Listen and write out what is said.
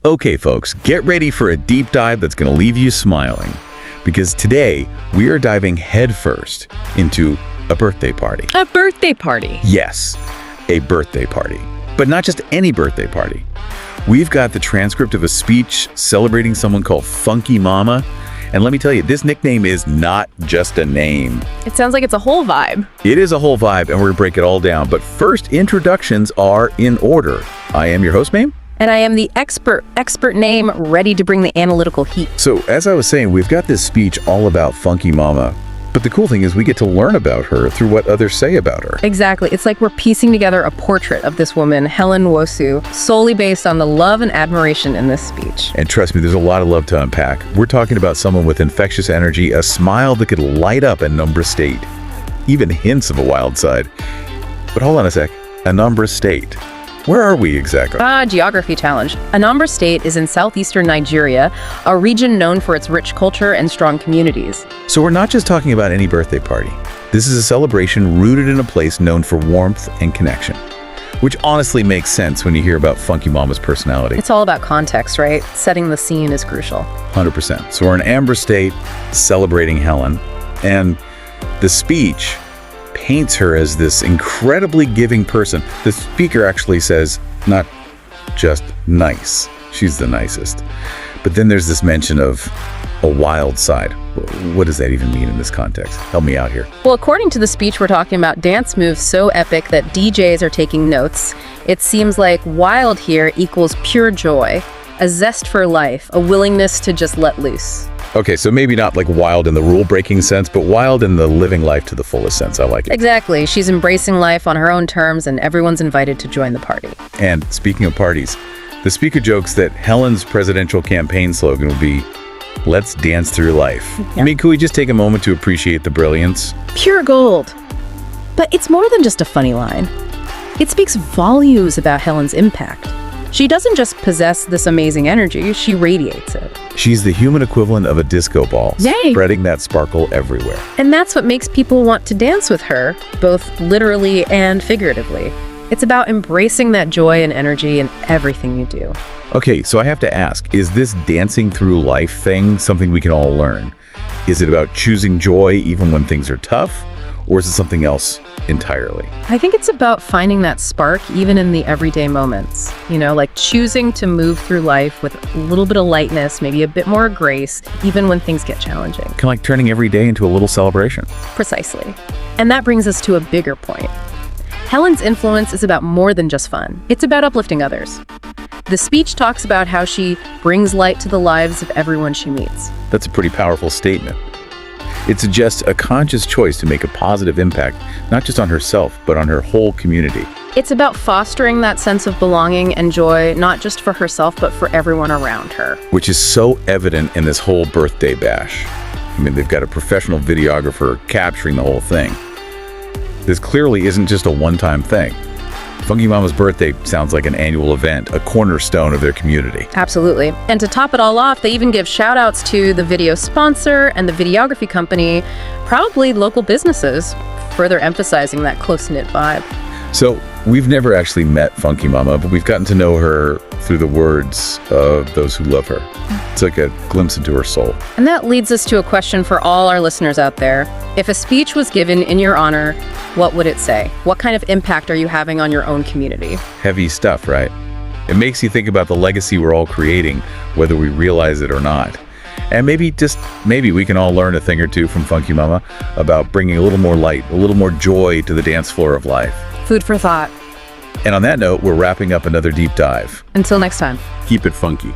Okay, folks, get ready for a deep dive that's going to leave you smiling. Because today, we are diving headfirst into a birthday party. A birthday party? Yes, a birthday party. But not just any birthday party. We've got the transcript of a speech celebrating someone called Funky Mama. And let me tell you, this nickname is not just a name. It sounds like it's a whole vibe. It is a whole vibe, and we're going to break it all down. But first, introductions are in order. I am your host, Mame. And I am the expert name, ready to bring the analytical heat. So, as I was saying, we've got this speech all about Funky Mama. But the cool thing is we get to learn about her through what others say about her. Exactly. It's like we're piecing together a portrait of this woman, Helen Nwosu, solely based on the love and admiration in this speech. And trust me, there's a lot of love to unpack. We're talking about someone with infectious energy, a smile that could light up Anambra State. Even hints of a wild side. But hold on a sec. Anambra State. Where are we exactly? Geography challenge. Anambra State is in southeastern Nigeria, a region known for its rich culture and strong communities. So we're not just talking about any birthday party. This is a celebration rooted in a place known for warmth and connection, which honestly makes sense when you hear about Funky Mama's personality. It's all about context, right? Setting the scene is crucial. 100%. So we're in Anambra State celebrating Helen, and the speech paints her as this incredibly giving person. The speaker actually says, not just nice, she's the nicest. But then there's this mention of a wild side. What does that even mean in this context? Help me out here. Well, according to the speech, we're talking about dance moves so epic that DJs are taking notes. It seems like wild here equals pure joy, a zest for life, a willingness to just let loose. Okay, so maybe not like wild in the rule-breaking sense, but wild in the living life to the fullest sense. I like it. Exactly. She's embracing life on her own terms, and everyone's invited to join the party. And speaking of parties, the speaker jokes that Helen's presidential campaign slogan would be, "Let's dance through life." Yeah. I mean, could we just take a moment to appreciate the brilliance? Pure gold. But it's more than just a funny line. It speaks volumes about Helen's impact. She doesn't just possess this amazing energy, she radiates it. She's the human equivalent of a disco ball, Yay. spreading that sparkle everywhere. And that's what makes people want to dance with her, both literally and figuratively. It's about embracing that joy and energy in everything you do. Okay, so I have to ask, is this dancing through life thing something we can all learn? Is it about choosing joy even when things are tough? Or is it something else entirely? I think it's about finding that spark even in the everyday moments. You know, like choosing to move through life with a little bit of lightness, maybe a bit more grace, even when things get challenging. Kind of like turning every day into a little celebration. Precisely. And that brings us to a bigger point. Helen's influence is about more than just fun. It's about uplifting others. The speech talks about how she brings light to the lives of everyone she meets. That's a pretty powerful statement. It suggests a conscious choice to make a positive impact, not just on herself, but on her whole community. It's about fostering that sense of belonging and joy, not just for herself, but for everyone around her. Which is so evident in this whole birthday bash. I mean, they've got a professional videographer capturing the whole thing. This clearly isn't just a one-time thing. Funky Mama's birthday sounds like an annual event, a cornerstone of their community. Absolutely. And to top it all off, they even give shout-outs to the video sponsor and the videography company, probably local businesses, further emphasizing that close-knit vibe. So, we've never actually met Funky Mama, but we've gotten to know her through the words of those who love her. It's like a glimpse into her soul. And that leads us to a question for all our listeners out there. If a speech was given in your honor, what would it say? What kind of impact are you having on your own community? Heavy stuff, right? It makes you think about the legacy we're all creating, whether we realize it or not. And maybe we can all learn a thing or two from Funky Mama about bringing a little more light, a little more joy to the dance floor of life. Food for thought. And on that note, we're wrapping up another deep dive. Until next time. Keep it funky.